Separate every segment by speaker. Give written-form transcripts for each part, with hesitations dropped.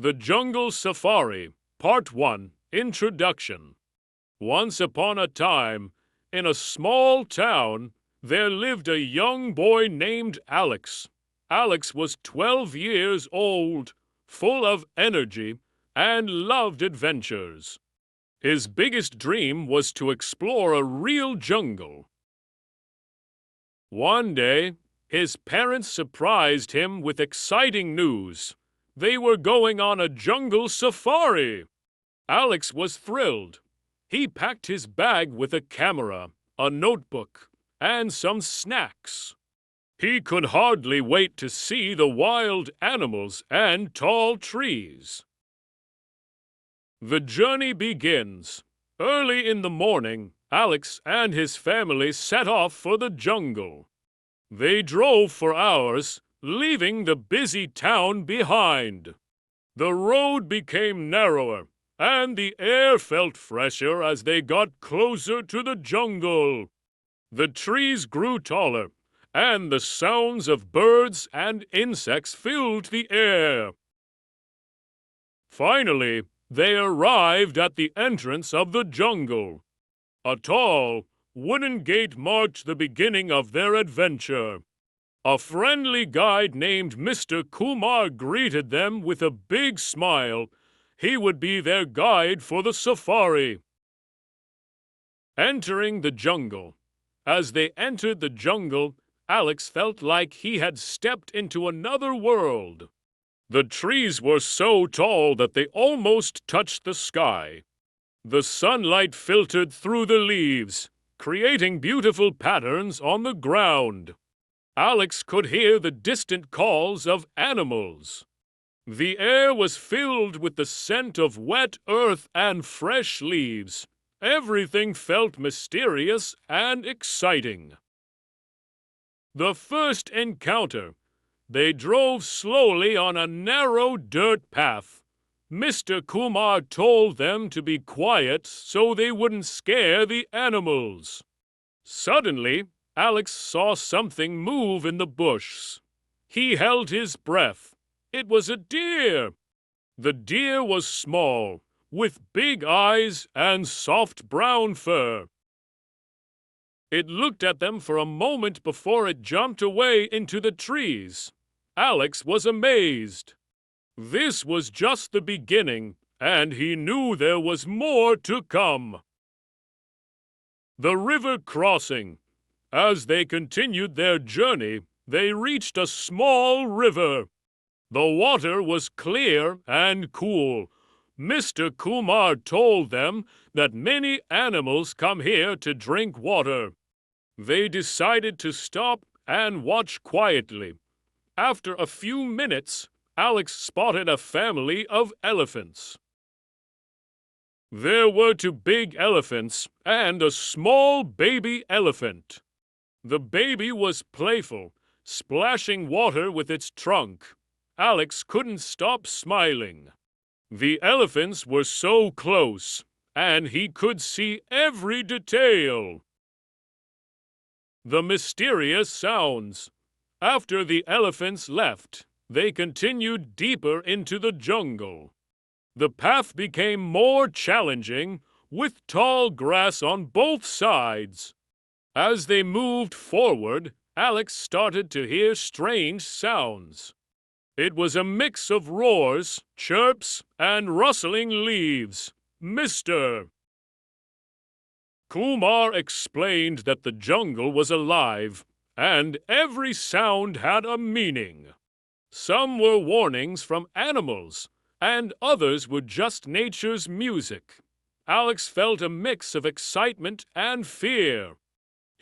Speaker 1: The Jungle Safari, Part 1, Introduction. Once upon a time, in a small town, there lived a young boy named Alex. Alex was 12 years old, full of energy, and loved adventures. His biggest dream was to explore a real jungle. One day, his parents surprised him with exciting news. They were going on a jungle safari. Alex was thrilled. He packed his bag with a camera, a notebook, and some snacks. He could hardly wait to see the wild animals and tall trees. The journey begins. Early in the morning, Alex and his family set off for the jungle. They drove for hours, leaving the busy town behind. The road became narrower, and the air felt fresher as they got closer to the jungle. The trees grew taller, and the sounds of birds and insects filled the air. Finally, they arrived at the entrance of the jungle. A tall, wooden gate marked the beginning of their adventure. A friendly guide named Mr. Kumar greeted them with a big smile. He would be their guide for the safari. Entering the jungle. As they entered the jungle, Alex felt like he had stepped into another world. The trees were so tall that they almost touched the sky. The sunlight filtered through the leaves, creating beautiful patterns on the ground. Alex could hear the distant calls of animals. The air was filled with the scent of wet earth and fresh leaves. Everything felt mysterious and exciting. The first encounter. They drove slowly on a narrow dirt path. Mr. Kumar told them to be quiet so they wouldn't scare the animals. Suddenly, Alex saw something move in the bush. He held his breath. It was a deer. The deer was small, with big eyes and soft brown fur. It looked at them for a moment before it jumped away into the trees. Alex was amazed. This was just the beginning, and he knew there was more to come. The river crossing. As they continued their journey, they reached a small river. The water was clear and cool. Mr. Kumar told them that many animals come here to drink water. They decided to stop and watch quietly. After a few minutes, Alex spotted a family of elephants. There were two big elephants and a small baby elephant. The baby was playful, splashing water with its trunk. Alex couldn't stop smiling. The elephants were so close, and he could see every detail. The mysterious sounds. After the elephants left, they continued deeper into the jungle. The path became more challenging, with tall grass on both sides. As they moved forward, Alex started to hear strange sounds. It was a mix of roars, chirps, and rustling leaves. Mr. Kumar explained that the jungle was alive, and every sound had a meaning. Some were warnings from animals, and others were just nature's music. Alex felt a mix of excitement and fear.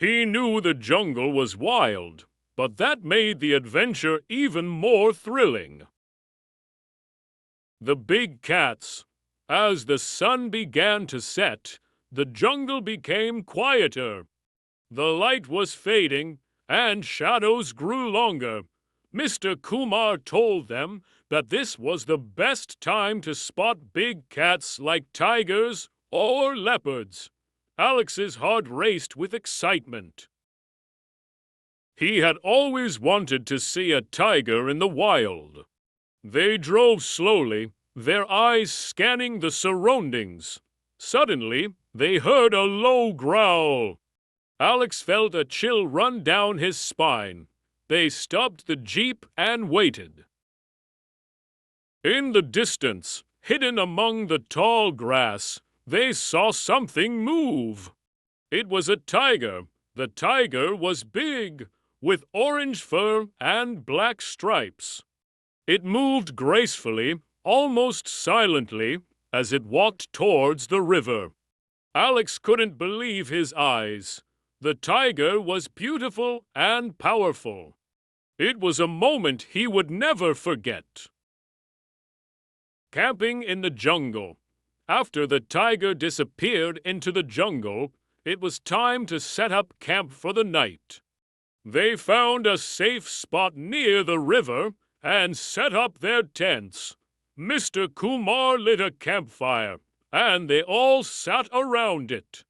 Speaker 1: He knew the jungle was wild, but that made the adventure even more thrilling. The big cats. As the sun began to set, the jungle became quieter. The light was fading, and shadows grew longer. Mr. Kumar told them that this was the best time to spot big cats like tigers or leopards. Alex's heart raced with excitement. He had always wanted to see a tiger in the wild. They drove slowly, their eyes scanning the surroundings. Suddenly, they heard a low growl. Alex felt a chill run down his spine. They stopped the jeep and waited. In the distance, hidden among the tall grass, they saw something move. It was a tiger. The tiger was big, with orange fur and black stripes. It moved gracefully, almost silently, as it walked towards the river. Alex couldn't believe his eyes. The tiger was beautiful and powerful. It was a moment he would never forget. Camping in the jungle. After the tiger disappeared into the jungle, it was time to set up camp for the night. They found a safe spot near the river and set up their tents. Mr. Kumar lit a campfire, and they all sat around it.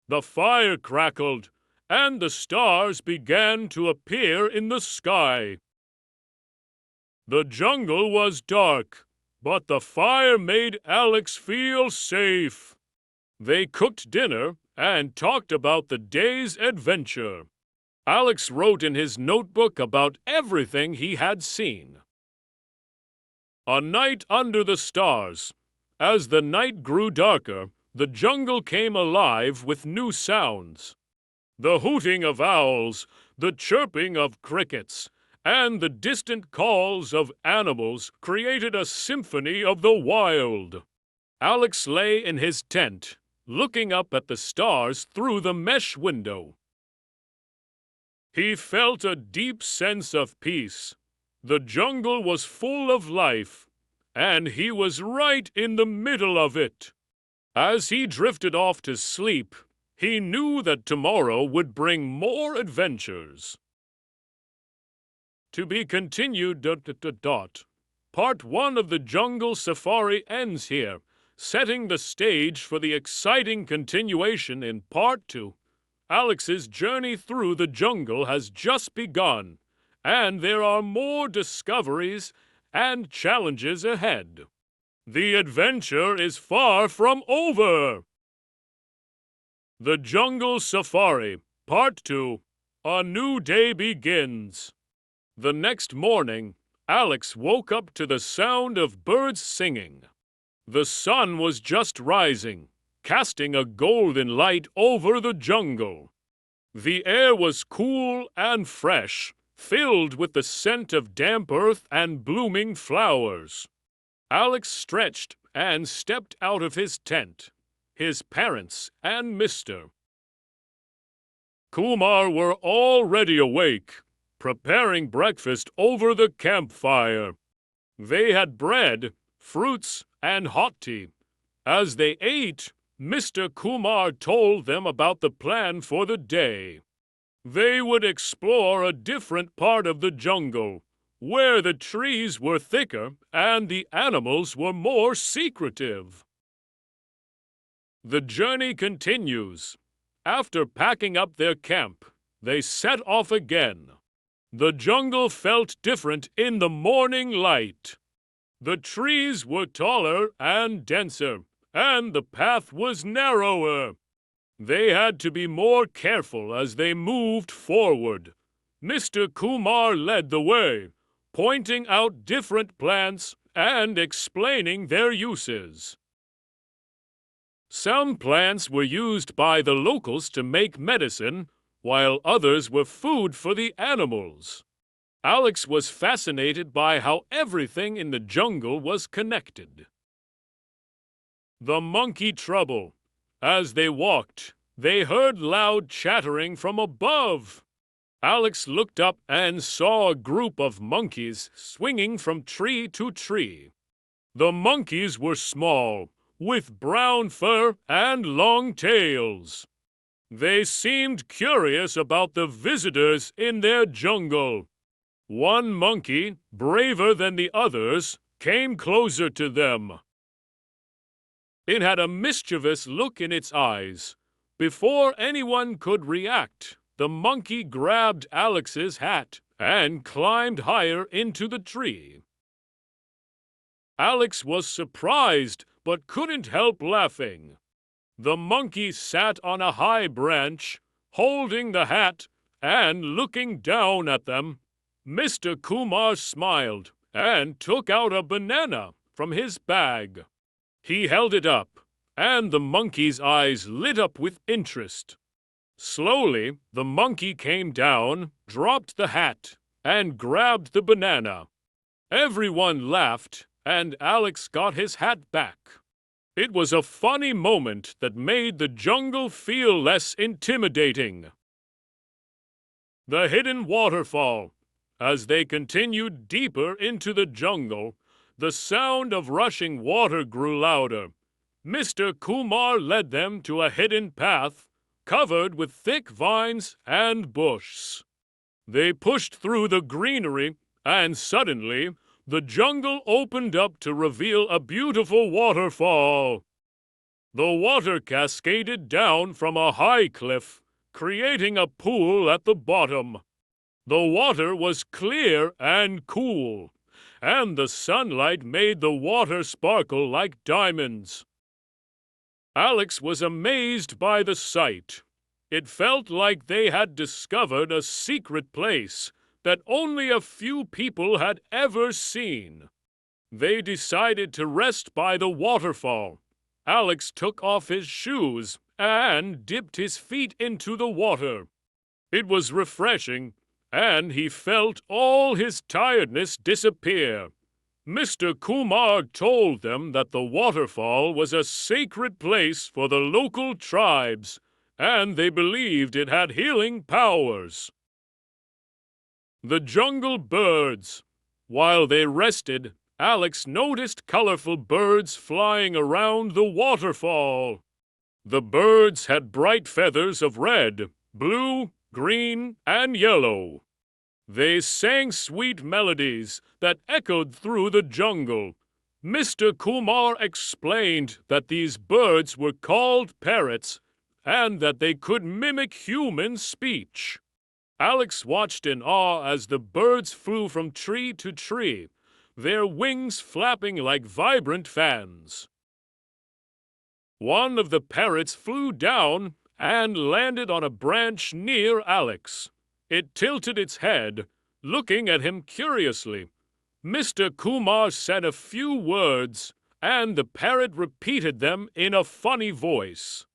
Speaker 1: The fire crackled, and the stars began to appear in the sky. The jungle was dark, but the fire made Alex feel safe. They cooked dinner and talked about the day's adventure. Alex wrote in his notebook about everything he had seen. A night under the stars. As the night grew darker, the jungle came alive with new sounds. The hooting of owls, the chirping of crickets, and the distant calls of animals created a symphony of the wild. Alex lay in his tent, looking up at the stars through the mesh window. He felt a deep sense of peace. The jungle was full of life, and he was right in the middle of it. As he drifted off to sleep, he knew that tomorrow would bring more adventures. To be continued. Part 1 of the Jungle Safari ends here, setting the stage for the exciting continuation in Part 2. Alex's journey through the jungle has just begun, and there are more discoveries and challenges ahead. The adventure is far from over. The Jungle Safari, Part 2. A new day begins. The next morning, Alex woke up to the sound of birds singing. The sun was just rising, casting a golden light over the jungle. The air was cool and fresh, filled with the scent of damp earth and blooming flowers. Alex stretched and stepped out of his tent. His parents and Mr. Kumar were already awake, preparing breakfast over the campfire. They had bread, fruits, and hot tea. As they ate, Mr. Kumar told them about the plan for the day. They would explore a different part of the jungle, where the trees were thicker and the animals were more secretive. The journey continues. After packing up their camp, they set off again. The jungle felt different in the morning light. The trees were taller and denser, and the path was narrower. They had to be more careful as they moved forward. Mr. Kumar led the way, pointing out different plants and explaining their uses. Some plants were used by the locals to make medicine, while others were food for the animals. Alex was fascinated by how everything in the jungle was connected. The monkey trouble. As they walked, they heard loud chattering from above. Alex looked up and saw a group of monkeys swinging from tree to tree. The monkeys were small, with brown fur and long tails. They seemed curious about the visitors in their jungle. One monkey, braver than the others, came closer to them. It had a mischievous look in its eyes. Before anyone could react, the monkey grabbed Alex's hat and climbed higher into the tree. Alex was surprised but couldn't help laughing. The monkey sat on a high branch, holding the hat and looking down at them. Mr. Kumar smiled and took out a banana from his bag. He held it up, and the monkey's eyes lit up with interest. Slowly, the monkey came down, dropped the hat, and grabbed the banana. Everyone laughed, and Alex got his hat back. It was a funny moment that made the jungle feel less intimidating. The hidden waterfall. As they continued deeper into the jungle, the sound of rushing water grew louder. Mr. Kumar led them to a hidden path covered with thick vines and bush. They pushed through the greenery, and suddenly, the jungle opened up to reveal a beautiful waterfall. The water cascaded down from a high cliff, creating a pool at the bottom. The water was clear and cool, and the sunlight made the water sparkle like diamonds. Alex was amazed by the sight. It felt like they had discovered a secret place that only a few people had ever seen. They decided to rest by the waterfall. Alex took off his shoes and dipped his feet into the water. It was refreshing, and he felt all his tiredness disappear. Mr. Kumar told them that the waterfall was a sacred place for the local tribes, and they believed it had healing powers. The jungle birds. While they rested, Alex noticed colorful birds flying around the waterfall. The birds had bright feathers of red, blue, green, and yellow. They sang sweet melodies that echoed through the jungle. Mr. Kumar explained that these birds were called parrots and that they could mimic human speech. Alex watched in awe as the birds flew from tree to tree, their wings flapping like vibrant fans. One of the parrots flew down and landed on a branch near Alex. It tilted its head, looking at him curiously. Mr. Kumar said a few words, and the parrot repeated them in a funny voice.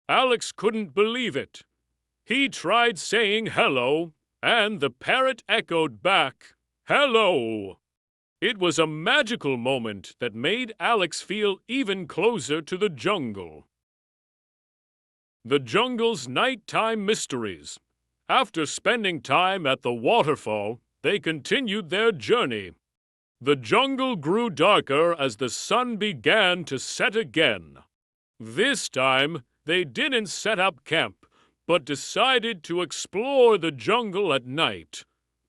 Speaker 1: Alex couldn't believe it. He tried saying hello, and the parrot echoed back, "Hello." It was a magical moment that made Alex feel even closer to the jungle. The jungle's nighttime mysteries. After spending time at the waterfall, they continued their journey. The jungle grew darker as the sun began to set again. This time, they didn't set up camp, but decided to explore the jungle at night.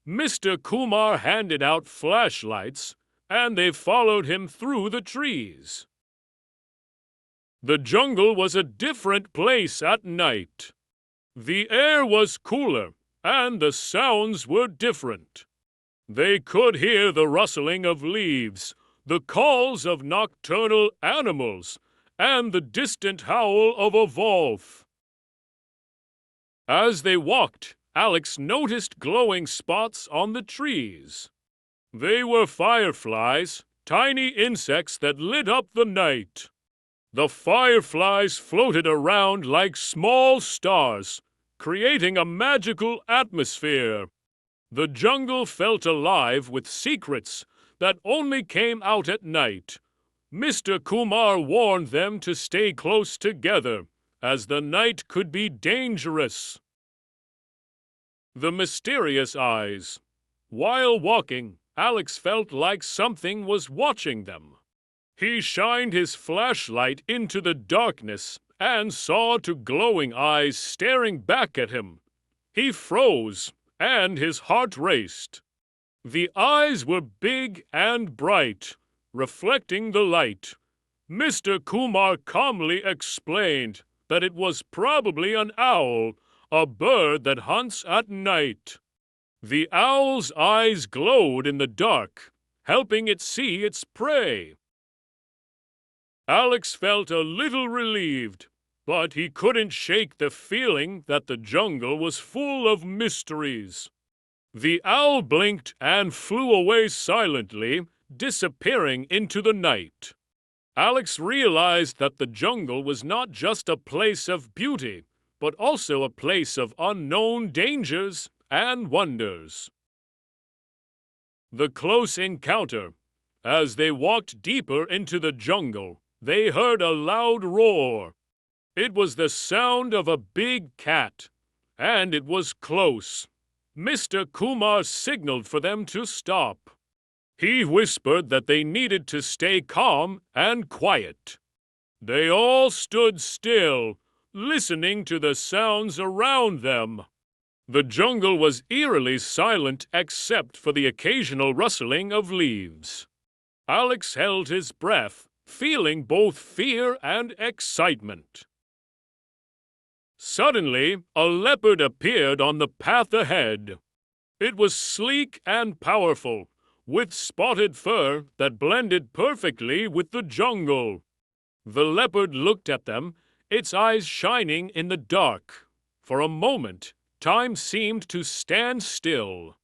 Speaker 1: Mr. Kumar handed out flashlights, and they followed him through the trees. The jungle was a different place at night. The air was cooler, and the sounds were different. They could hear the rustling of leaves, the calls of nocturnal animals, and the distant howl of a wolf. As they walked, Alex noticed glowing spots on the trees. They were fireflies, tiny insects that lit up the night. The fireflies floated around like small stars, creating a magical atmosphere. The jungle felt alive with secrets that only came out at night. Mr. Kumar warned them to stay close together, as the night could be dangerous. The mysterious eyes. While walking, Alex felt like something was watching them. He shined his flashlight into the darkness and saw two glowing eyes staring back at him. He froze, and his heart raced. The eyes were big and bright, reflecting the light. Mr. Kumar calmly explained that it was probably an owl, a bird that hunts at night. The owl's eyes glowed in the dark, helping it see its prey. Alex felt a little relieved, but he couldn't shake the feeling that the jungle was full of mysteries. The owl blinked and flew away silently, disappearing into the night. Alex realized that the jungle was not just a place of beauty, but also a place of unknown dangers and wonders. The close encounter. As they walked deeper into the jungle, they heard a loud roar. It was the sound of a big cat, and it was close. Mr. Kumar signaled for them to stop. He whispered that they needed to stay calm and quiet. They all stood still, listening to the sounds around them. The jungle was eerily silent except for the occasional rustling of leaves. Alex held his breath, feeling both fear and excitement. Suddenly, a leopard appeared on the path ahead. It was sleek and powerful, with spotted fur that blended perfectly with the jungle. The leopard looked at them, its eyes shining in the dark. For a moment, time seemed to stand still.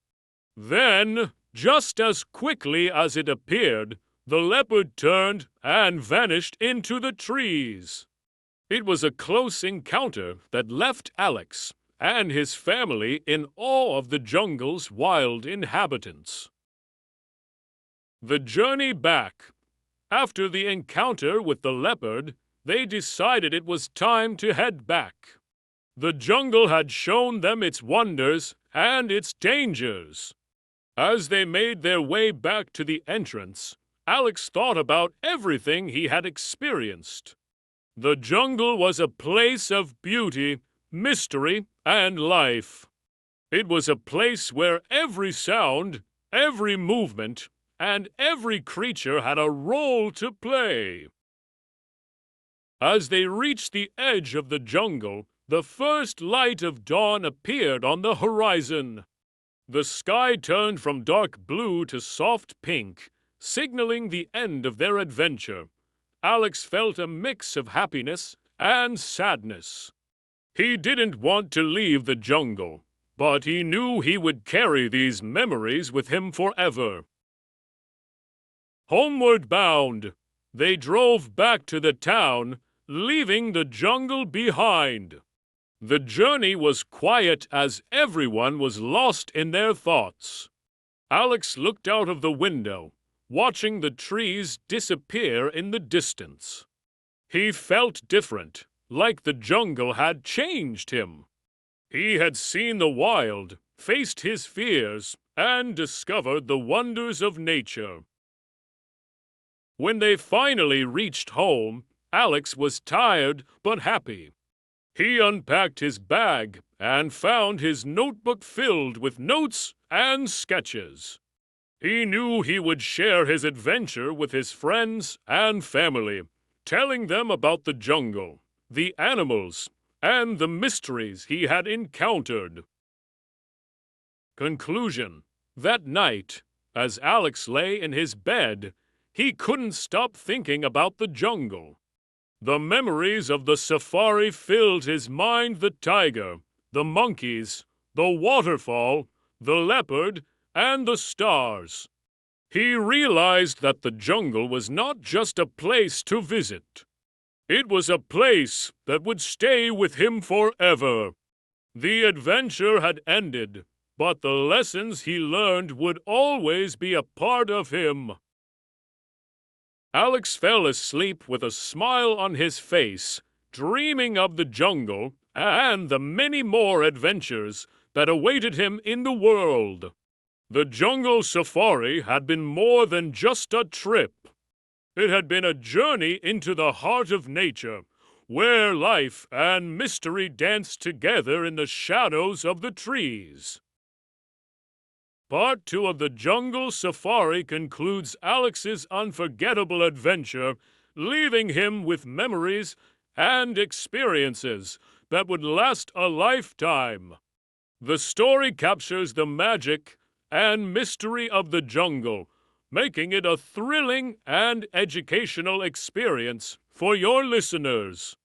Speaker 1: Then, just as quickly as it appeared, the leopard turned and vanished into the trees. It was a close encounter that left Alex and his family in awe of the jungle's wild inhabitants. The journey back. After the encounter with the leopard, they decided it was time to head back. The jungle had shown them its wonders and its dangers. As they made their way back to the entrance, Alex thought about everything he had experienced. The jungle was a place of beauty, mystery, and life. It was a place where every sound, every movement, and every creature had a role to play. As they reached the edge of the jungle, the first light of dawn appeared on the horizon. The sky turned from dark blue to soft pink, signaling the end of their adventure. Alex felt a mix of happiness and sadness. He didn't want to leave the jungle, but he knew he would carry these memories with him forever. Homeward bound, they drove back to the town, leaving the jungle behind. The journey was quiet as everyone was lost in their thoughts. Alex looked out of the window, watching the trees disappear in the distance. He felt different, like the jungle had changed him. He had seen the wild, faced his fears, and discovered the wonders of nature. When they finally reached home, Alex was tired but happy. He unpacked his bag and found his notebook filled with notes and sketches. He knew he would share his adventure with his friends and family, telling them about the jungle, the animals, and the mysteries he had encountered. Conclusion. That night, as Alex lay in his bed, he couldn't stop thinking about the jungle. The memories of the safari filled his mind: the tiger, the monkeys, the waterfall, the leopard, and the stars. He realized that the jungle was not just a place to visit. It was a place that would stay with him forever. The adventure had ended, but the lessons he learned would always be a part of him. Alex fell asleep with a smile on his face, dreaming of the jungle and the many more adventures that awaited him in the world. The jungle safari had been more than just a trip. It had been a journey into the heart of nature, where life and mystery danced together in the shadows of the trees. Part 2 of the Jungle Safari concludes Alex's unforgettable adventure, leaving him with memories and experiences that would last a lifetime. The story captures the magic and mystery of the jungle, making it a thrilling and educational experience for your listeners.